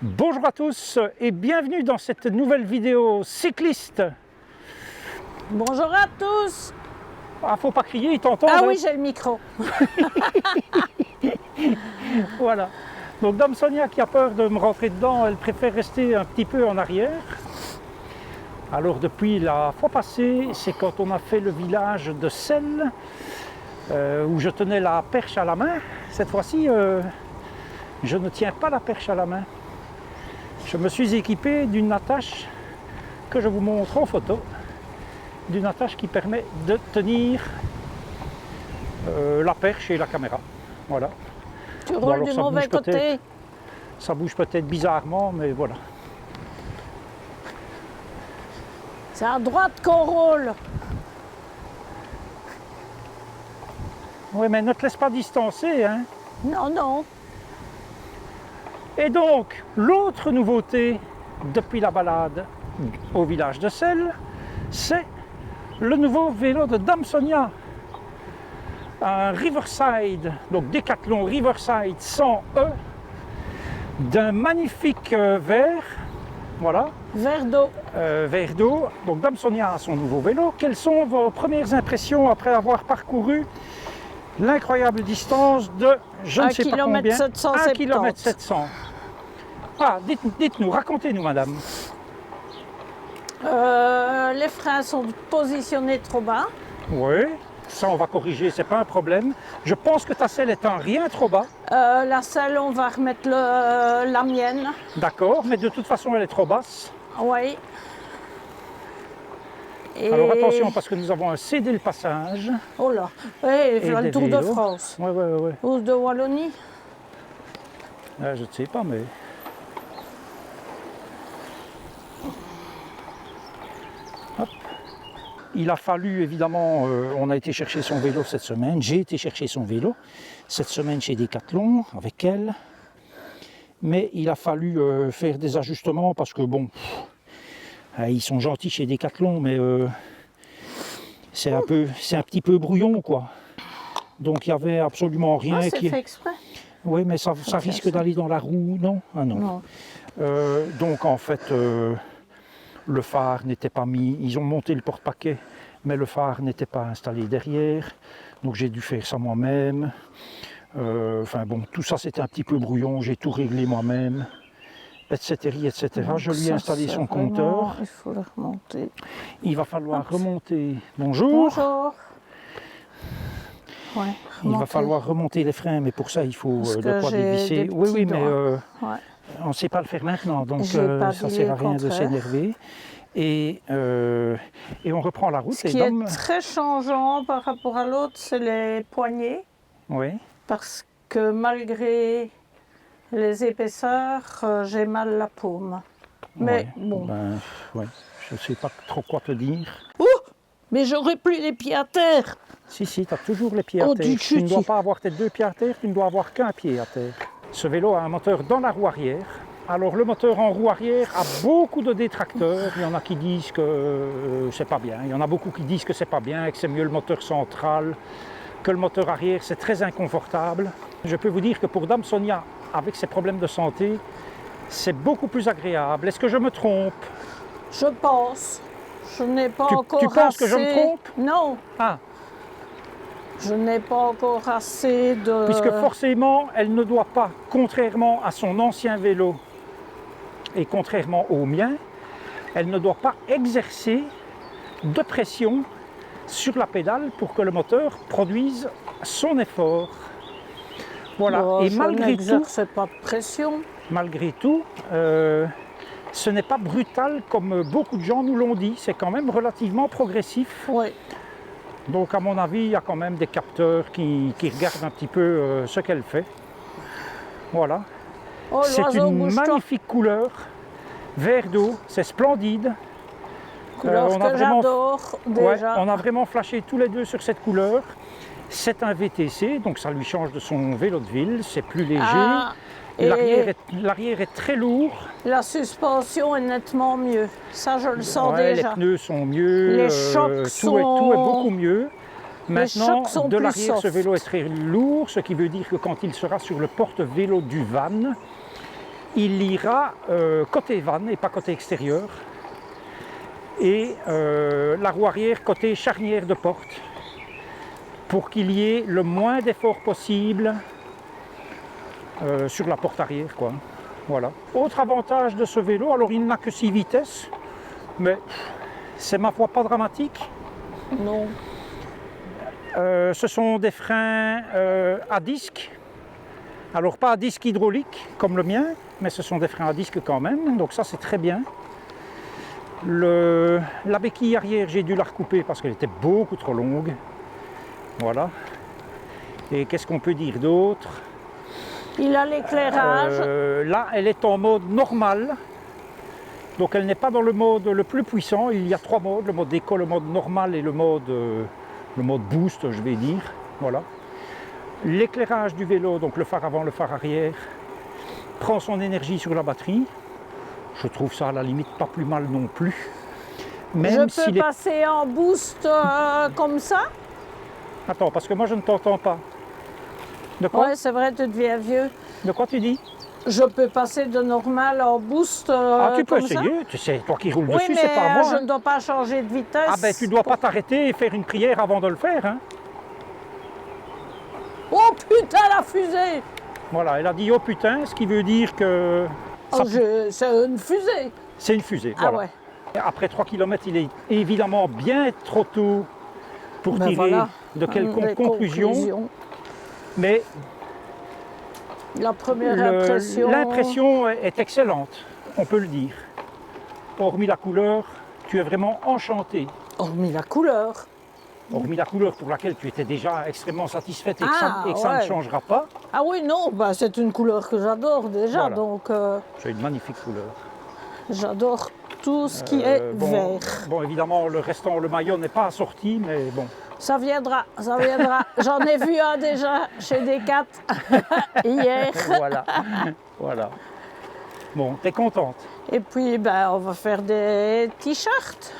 Bonjour à tous et bienvenue dans cette nouvelle vidéo cycliste. Bonjour à tous. Ah, faut pas crier, ils t'entendent. Ah oui, j'ai le micro. Voilà. Donc Dame Sonia qui a peur de me rentrer dedans, elle préfère rester un petit peu en arrière. Alors depuis la fois passée, c'est quand on a fait le village de Selles, où je tenais la perche à la main. Cette fois-ci, je ne tiens pas la perche à la main. Je me suis équipé d'une attache que je vous montre en photo, d'une attache qui permet de tenir la perche et la caméra. Voilà. Tu roules du mauvais côté. Ça bouge peut-être bizarrement, mais voilà. C'est à droite qu'on roule. Oui, mais ne te laisse pas distancer, hein. Non, non. Et donc, l'autre nouveauté depuis la balade au village de Selles, c'est le nouveau vélo de Dame Sonia. Un Riverside, donc Decathlon Riverside 100E, d'un magnifique vert, voilà. Verre d'eau. Vert d'eau. Donc Dame Sonia a son nouveau vélo. Quelles sont vos premières impressions après avoir parcouru l'incroyable distance de je ne sais pas combien, 1 km 700. Ah, dites-nous, racontez-nous, madame. Les freins sont positionnés trop bas. Oui, ça on va corriger, c'est pas un problème. Je pense que ta selle est en rien trop bas. La selle, on va remettre la mienne. D'accord, mais de toute façon elle est trop basse. Oui. Et... Alors attention parce que nous avons cédé le passage. Oh là, oui, voilà le Tour de France. Oui, oui, oui. Ou de Wallonie. Je ne sais pas, mais... Hop. Il a fallu, évidemment, on a été chercher son vélo cette semaine. J'ai été chercher son vélo cette semaine chez Decathlon avec elle. Mais il a fallu faire des ajustements parce que, bon, ils sont gentils chez Decathlon, mais c'est un petit peu brouillon, quoi. Donc il n'y avait absolument rien qui... C'est fait exprès. Oui, mais ça risque d'aller dans la roue, non? Ah non. Non. Donc en fait, le phare n'était pas mis. Ils ont monté le porte-paquet, mais le phare n'était pas installé derrière. Donc j'ai dû faire ça moi-même. Enfin bon, tout ça c'était un petit peu brouillon. J'ai tout réglé moi-même, etc., etc. Donc, je lui ai installé son compteur. Il faut le remonter. Il va falloir remonter. Bonjour. Bonjour. Ouais, il va falloir remonter les freins, mais pour ça il faut de quoi dévisser. Oui, mais on ne sait pas le faire maintenant, donc ça ne sert à rien de s'énerver. Et on reprend la route. Ce qui est très changeant par rapport à l'autre, c'est les poignées. Oui. Parce que malgré les épaisseurs, j'ai mal la paume. Mais bon. Ouais, je ne sais pas trop quoi te dire. Ouh! Mais j'aurais plus les pieds à terre. Si, tu as toujours les pieds à terre. Tu ne dois pas avoir tes 2 pieds à terre, tu ne dois avoir qu'un pied à terre. Ce vélo a un moteur dans la roue arrière. Alors le moteur en roue arrière a beaucoup de détracteurs. Il y en a qui disent que c'est pas bien. Il y en a beaucoup qui disent que c'est pas bien et que c'est mieux le moteur central, que le moteur arrière. C'est très inconfortable. Je peux vous dire que pour Dame Sonia, avec ses problèmes de santé, c'est beaucoup plus agréable. Est-ce que je me trompe? Je pense. Je n'ai pas encore Tu penses que je me trompe? Non. Ah. Je n'ai pas encore assez de... Puisque forcément, elle ne doit pas, contrairement à son ancien vélo et contrairement au mien, elle ne doit pas exercer de pression sur la pédale pour que le moteur produise son effort. Voilà. Bon, et malgré tout, pas de pression. Malgré tout, ce n'est pas brutal comme beaucoup de gens nous l'ont dit. C'est quand même relativement progressif. Oui. Donc à mon avis, il y a quand même des capteurs qui regardent un petit peu ce qu'elle fait. Voilà. Oh, c'est une magnifique couleur, vert d'eau, c'est splendide. Couleur que j'adore déjà. On a vraiment flashé tous les deux sur cette couleur. C'est un VTC, donc ça lui change de son vélo de ville, c'est plus léger. Ah, l'arrière est très lourd. La suspension est nettement mieux, ça je le sens déjà. Les pneus sont mieux, les chocs tout est beaucoup mieux. Maintenant, de l'arrière, ce vélo est très lourd, ce qui veut dire que quand il sera sur le porte-vélo du van, il ira côté vanne et pas côté extérieur. Et la roue arrière côté charnière de porte pour qu'il y ait le moins d'effort possible sur la porte arrière, quoi. Voilà. Autre avantage de ce vélo, alors il n'a que 6 vitesses, mais c'est ma foi pas dramatique. Non. Ce sont des freins à disque, alors pas à disque hydraulique comme le mien, mais ce sont des freins à disque quand même, donc ça c'est très bien. La béquille arrière, j'ai dû la recouper parce qu'elle était beaucoup trop longue. Voilà. Et qu'est-ce qu'on peut dire d'autre? Il a l'éclairage. Là, elle est en mode normal. Donc elle n'est pas dans le mode le plus puissant. Il y a 3 modes, le mode éco, le mode normal et le mode boost, je vais dire. Voilà. L'éclairage du vélo, donc le phare avant, le phare arrière, prend son énergie sur la batterie. Je trouve ça à la limite pas plus mal non plus. Même je peux passer en boost comme ça? Attends, parce que moi je ne t'entends pas. De quoi? Ouais, c'est vrai, tu deviens vieux. De quoi tu dis? Je peux passer de normal en boost Ah, tu peux comme essayer, tu sais, toi qui roules Oui, dessus, mais c'est pas moi. je Hein. ne dois pas changer de vitesse. Ah ben tu dois pas t'arrêter et faire une prière avant de le faire. Hein. Oh putain, la fusée! Voilà, elle a dit oh putain, ce qui veut dire que... Oh, c'est une fusée. C'est une fusée, Ah voilà. ouais. Après 3 km, il est évidemment bien trop tôt pour Ben tirer voilà. de quelconque Des conclusion, conclusions. mais La première impression. l'impression est excellente, on peut le dire. Hormis la couleur, tu es vraiment enchanté. Hormis la couleur. Hormis la couleur pour laquelle tu étais déjà extrêmement satisfaite et que Ah, ça ne ouais. changera pas. Ah oui, non, bah, c'est une couleur que j'adore déjà, Voilà. donc C'est une magnifique couleur. j'adore tout ce qui est bon, vert. bon, évidemment, le restant, le maillot n'est pas assorti, mais bon. Ça viendra, ça viendra. J'en ai vu un déjà chez Decat hier. Voilà. Voilà. Bon, t'es contente? Et puis, ben, on va faire des t-shirts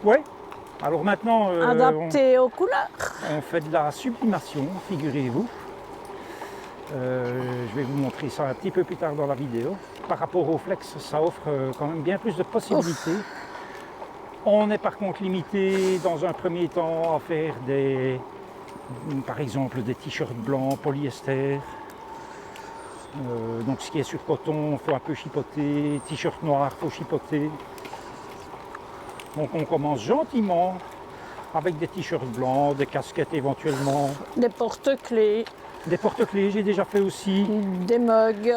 Oui. Alors maintenant, adaptés aux couleurs. on fait de la sublimation, figurez-vous. Je vais vous montrer ça un petit peu plus tard dans la vidéo. Par rapport au flex, ça offre quand même bien plus de possibilités. Ouf. On est par contre limité dans un premier temps à faire par exemple des t-shirts blancs, polyester. Donc ce qui est sur coton, il faut un peu chipoter. T-shirt noir, il faut chipoter. Donc on commence gentiment avec des t-shirts blancs, des casquettes éventuellement. Des porte-clés. Des porte-clés, j'ai déjà fait aussi. Des mugs.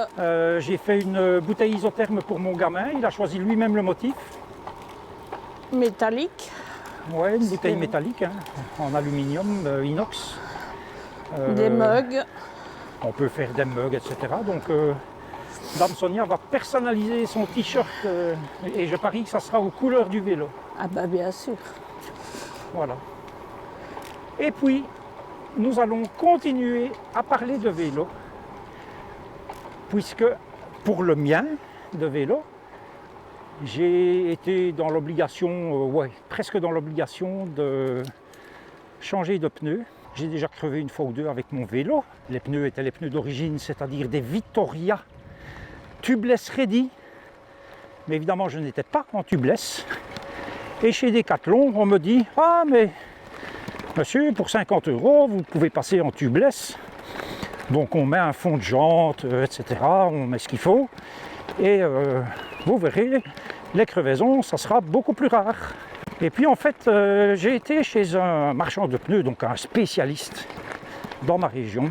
J'ai fait une bouteille isotherme pour mon gamin, il a choisi lui-même le motif. Métallique. Ouais, une bouteille métallique, hein, en aluminium, inox. Des mugs. On peut faire des mugs, etc. Donc Dame Sonia va personnaliser son t-shirt et je parie que ça sera aux couleurs du vélo. Ah bah bien sûr. Voilà. Et puis, nous allons continuer à parler de vélo, puisque pour le mien de vélo, j'ai été dans l'obligation, presque dans l'obligation de changer de pneus. J'ai déjà crevé une fois ou deux avec mon vélo. Les pneus étaient les pneus d'origine, c'est-à-dire des Vittoria tubeless ready. Mais évidemment, je n'étais pas en tubeless. Et chez Decathlon, on me dit « Ah, mais monsieur, pour 50 €, vous pouvez passer en tubeless. » Donc on met un fond de jante, etc. On met ce qu'il faut. Et vous verrez, les crevaisons, ça sera beaucoup plus rare. Et puis en fait, j'ai été chez un marchand de pneus, donc un spécialiste dans ma région.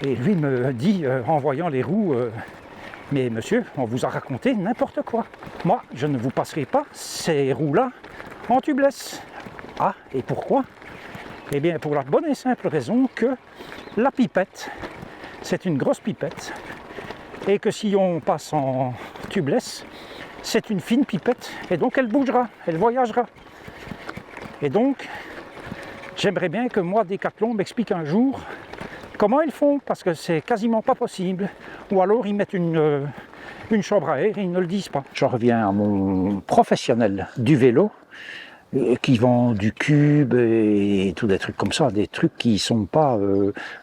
Et lui me dit, en voyant les roues, mais monsieur, on vous a raconté n'importe quoi. Moi, je ne vous passerai pas ces roues-là en tubeless. Ah, et pourquoi? Eh bien, pour la bonne et simple raison que la pipette, c'est une grosse pipette. Et que si on passe en tubeless, c'est une fine pipette. Et donc, elle bougera, elle voyagera. Et donc, j'aimerais bien que moi, Decathlon, m'explique un jour comment ils font, parce que c'est quasiment pas possible. Ou alors ils mettent une chambre à air et ils ne le disent pas. J'en reviens à mon professionnel du vélo. qui vend du cube et tous des trucs comme ça, des trucs qui sont pas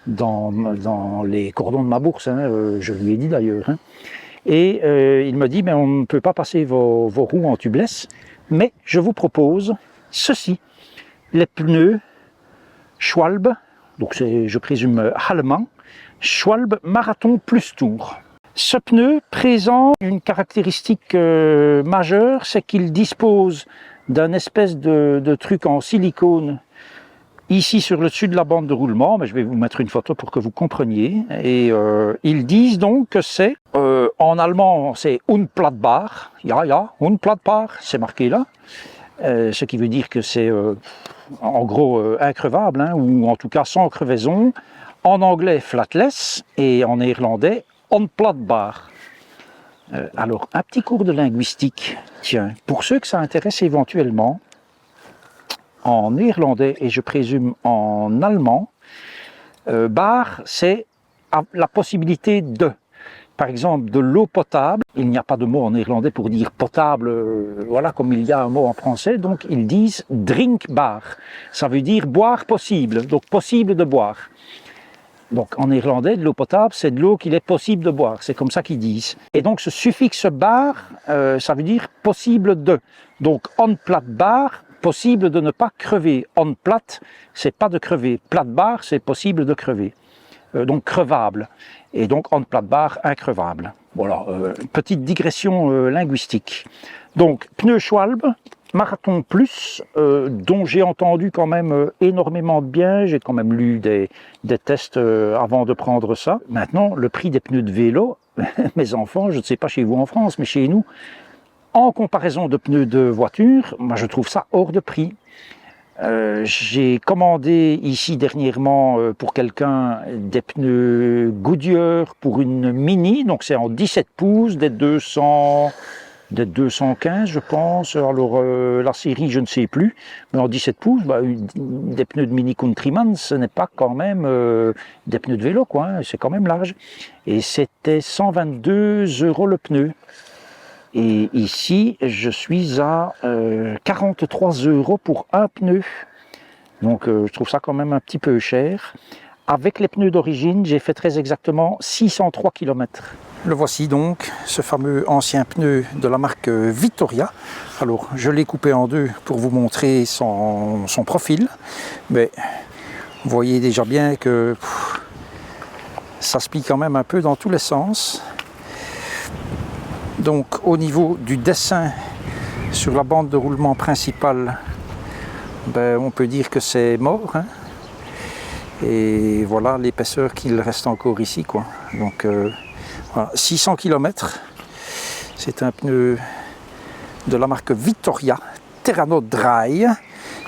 dans les cordons de ma bourse, hein, je lui ai dit d'ailleurs. Hein. Et il me dit, mais on ne peut pas passer vos roues en tubeless, mais je vous propose ceci, les pneus Schwalbe, donc c'est, je présume, allemand, Schwalbe Marathon Plus Tour. Ce pneu présente une caractéristique majeure, c'est qu'il dispose d'un espèce de truc en silicone ici sur le dessus de la bande de roulement, mais je vais vous mettre une photo pour que vous compreniez. Et ils disent donc que c'est, en allemand, c'est Unplattbar, Unplattbar, c'est marqué là, ce qui veut dire que c'est en gros increvable, hein, ou en tout cas sans crevaison. En anglais, flatless, et en néerlandais, onplattbar. Alors, un petit cours de linguistique, tiens, pour ceux que ça intéresse éventuellement, en néerlandais et je présume en allemand, bar, c'est la possibilité de, par exemple, de l'eau potable. Il n'y a pas de mot en néerlandais pour dire potable, voilà, comme il y a un mot en français, donc ils disent drinkbar. Ça veut dire boire possible, donc possible de boire. Donc en néerlandais, de l'eau potable, c'est de l'eau qu'il est possible de boire, c'est comme ça qu'ils disent. Et donc ce suffixe bar, ça veut dire possible de. Donc onplattbar, possible de ne pas crever. Onplatt, c'est pas de crever. Plattbar, c'est possible de crever. Donc crevable. Et donc onplattbar, increvable. Voilà, petite digression linguistique. Donc pneu Schwalbe, Marathon Plus, dont j'ai entendu quand même énormément de bien, j'ai quand même lu des tests avant de prendre ça. Maintenant, le prix des pneus de vélo, mes enfants, je ne sais pas chez vous en France, mais chez nous, en comparaison de pneus de voiture, moi je trouve ça hors de prix. J'ai commandé ici dernièrement pour quelqu'un des pneus Goodyear pour une Mini, donc c'est en 17 pouces, des 215 je pense, alors la série je ne sais plus, mais en 17 pouces, bah, des pneus de Mini Countryman, ce n'est pas quand même des pneus de vélo, quoi, hein, c'est quand même large. Et c'était 122 € le pneu. Et ici, je suis à 43 € pour un pneu. Donc je trouve ça quand même un petit peu cher. Avec les pneus d'origine, j'ai fait très exactement 603 km. Le voici donc, ce fameux ancien pneu de la marque Vittoria. Alors, je l'ai coupé en deux pour vous montrer son profil. Mais vous voyez déjà bien que ça se plie quand même un peu dans tous les sens. Donc, au niveau du dessin sur la bande de roulement principale, ben, on peut dire que c'est mort. Hein. Et voilà l'épaisseur qu'il reste encore ici, quoi. Donc, voilà, 600 km, c'est un pneu de la marque Vittoria, Terrano Dry,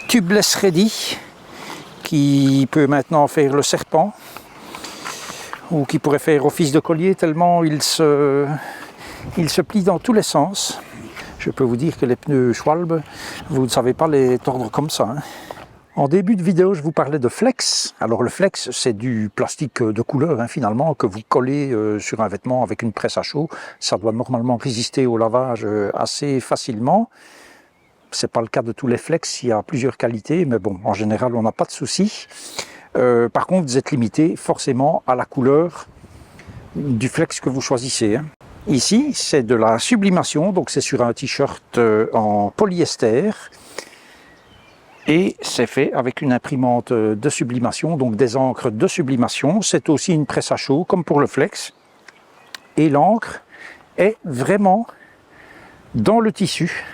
tubeless ready, qui peut maintenant faire le serpent, ou qui pourrait faire office de collier tellement il se plie dans tous les sens. Je peux vous dire que les pneus Schwalbe, vous ne savez pas les tordre comme ça. Hein. En début de vidéo, je vous parlais de flex. Alors le flex, c'est du plastique de couleur, hein, finalement, que vous collez sur un vêtement avec une presse à chaud. Ça doit normalement résister au lavage assez facilement. Ce n'est pas le cas de tous les flex, il y a plusieurs qualités, mais bon, en général, on n'a pas de souci. Par contre, vous êtes limité forcément à la couleur du flex que vous choisissez. Hein. Ici, c'est de la sublimation, donc c'est sur un t-shirt en polyester. Et c'est fait avec une imprimante de sublimation, donc des encres de sublimation. C'est aussi une presse à chaud, comme pour le flex. Et l'encre est vraiment dans le tissu.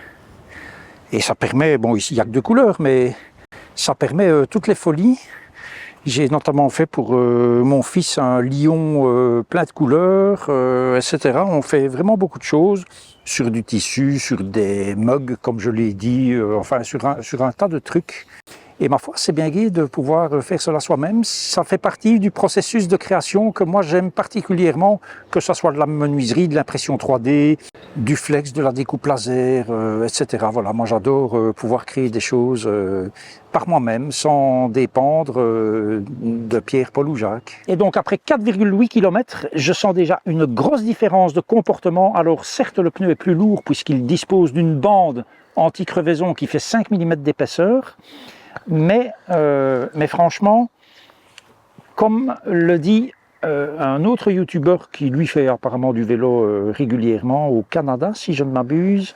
Et ça permet, bon ici il n'y a que deux couleurs, mais ça permet toutes les folies. J'ai notamment fait pour mon fils un lion plein de couleurs, etc. On fait vraiment beaucoup de choses sur du tissu, sur des mugs, comme je l'ai dit, enfin sur un tas de trucs. Et ma foi, c'est bien gai de pouvoir faire cela soi-même. Ça fait partie du processus de création que moi j'aime particulièrement, que ce soit de la menuiserie, de l'impression 3D, du flex, de la découpe laser, etc. Voilà, moi j'adore pouvoir créer des choses par moi-même, sans dépendre de Pierre, Paul ou Jacques. Et donc après 4,8 km, je sens déjà une grosse différence de comportement. Alors certes, le pneu est plus lourd puisqu'il dispose d'une bande anti-crevaison qui fait 5 mm d'épaisseur, mais franchement, comme le dit un autre youtubeur qui lui fait apparemment du vélo régulièrement au Canada, si je ne m'abuse,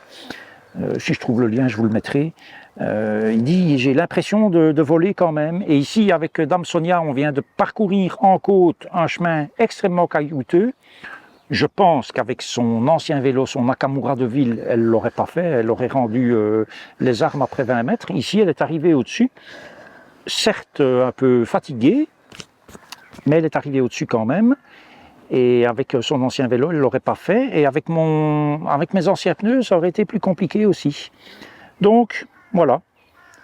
si je trouve le lien je vous le mettrai, il dit j'ai l'impression de voler quand même, et ici avec Dame Sonia on vient de parcourir en côte un chemin extrêmement caillouteux. Je pense qu'avec son ancien vélo, son Nakamura de ville, elle ne l'aurait pas fait, elle aurait rendu les armes après 20 mètres. Ici, elle est arrivée au-dessus, certes un peu fatiguée, mais elle est arrivée au-dessus quand même. Et avec son ancien vélo, elle ne l'aurait pas fait. Et avec mes anciens pneus, ça aurait été plus compliqué aussi. Donc, voilà.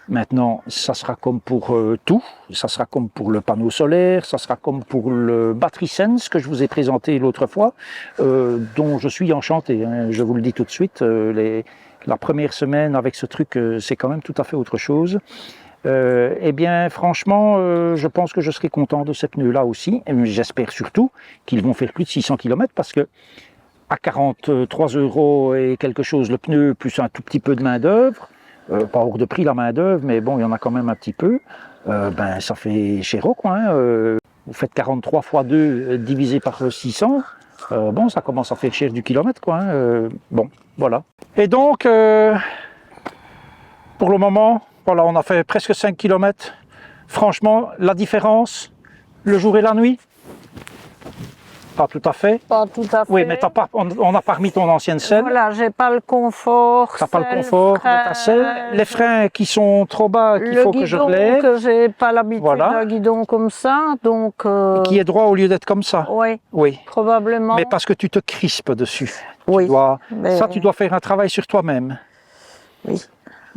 Maintenant, ça sera comme pour tout, ça sera comme pour le panneau solaire, ça sera comme pour le Battery Sense que je vous ai présenté l'autre fois, dont je suis enchanté, hein, je vous le dis tout de suite, la première semaine avec ce truc, c'est quand même tout à fait autre chose. Eh bien, franchement, je pense que je serai content de ces pneus-là aussi, j'espère surtout qu'ils vont faire plus de 600 km parce que à 43 € et quelque chose le pneu, plus un tout petit peu de main d'œuvre, pas hors de prix la main d'œuvre, mais bon, il y en a quand même un petit peu, ben ça fait chéro quoi, hein, vous faites 43 x 2 divisé par 600, bon ça commence à faire cher du kilomètre quoi, hein, bon, voilà. Et donc, pour le moment, voilà, on a fait presque 5 km, franchement, la différence, le jour et la nuit, pas tout à fait. Pas tout à fait. Oui, mais on n'a pas remis ton ancienne selle. Voilà, j'ai pas le confort. Tu n'as pas le confort de ta selle. Les freins qui sont trop bas, qu'il faut que je relève. Que j'ai pas l'habitude Voilà. d'un guidon comme ça, donc. Qui est droit au lieu d'être comme ça. Oui. Oui. Probablement. Mais parce que tu te crispes dessus. Oui. Ça, tu dois faire un travail sur toi-même. Oui.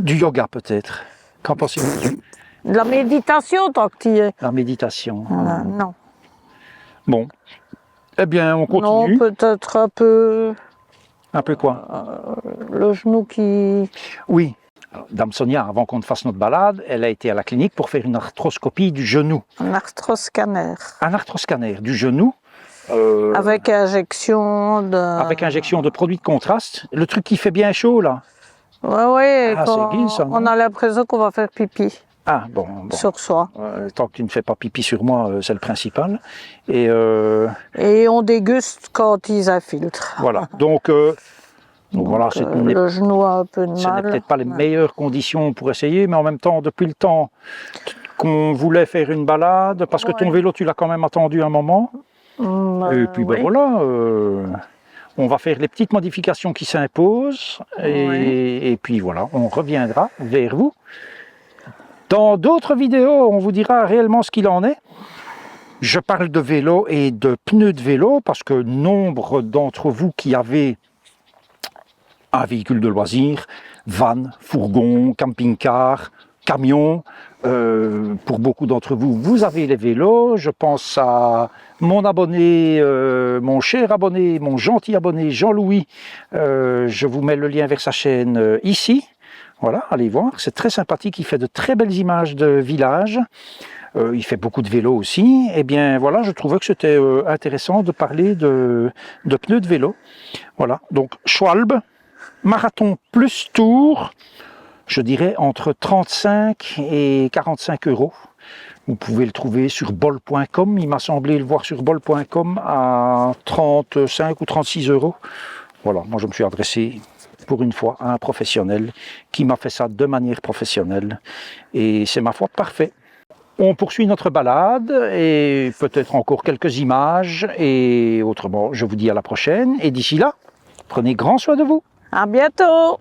Du yoga peut-être. Qu'en pensez-vous? De la méditation tant que tu y es. La méditation. Non. Bon. Eh bien, on continue. Non, peut-être un peu. Un peu quoi? Le genou qui. Oui. Alors, Dame Sonia, avant qu'on ne fasse notre balade, elle a été à la clinique pour faire une arthroscopie du genou. Un arthroscanner. Un arthroscanner du genou. Avec injection de. Avec injection de produits de contraste. Le truc qui fait bien chaud là. Oui, Ah, c'est gai, ça, on a l'impression qu'on va faire pipi. Ah, bon. Sur soi. Tant que tu ne fais pas pipi sur moi, c'est le principal. Et on déguste quand ils infiltrent. Voilà. Donc voilà, le genou a un peu de mal. Ce n'est peut-être pas les meilleures conditions pour essayer, mais en même temps, depuis le temps qu'on voulait faire une balade, parce que ton vélo, tu l'as quand même attendu un moment. Et puis ben voilà, on va faire les petites modifications qui s'imposent. Et puis voilà, on reviendra vers vous. Dans d'autres vidéos, on vous dira réellement ce qu'il en est. Je parle de vélo et de pneus de vélo parce que nombre d'entre vous qui avez un véhicule de loisir, van, fourgon, camping-car, camion, pour beaucoup d'entre vous, vous avez les vélos. Je pense à mon abonné, mon cher abonné, mon gentil abonné Jean-Louis. Je vous mets le lien vers sa chaîne ici. Voilà, allez voir, c'est très sympathique, il fait de très belles images de village, il fait beaucoup de vélo aussi. Et bien voilà, je trouvais que c'était intéressant de parler de pneus de vélo. Voilà, donc Schwalbe, marathon plus tour, je dirais entre 35 et 45 €. Vous pouvez le trouver sur bol.com, il m'a semblé le voir sur bol.com à 35 ou 36 €. Voilà, moi je me suis adressé pour une fois à un professionnel qui m'a fait ça de manière professionnelle et c'est ma foi parfait. On poursuit notre balade et peut-être encore quelques images et autrement je vous dis à la prochaine et d'ici là, prenez grand soin de vous. À bientôt.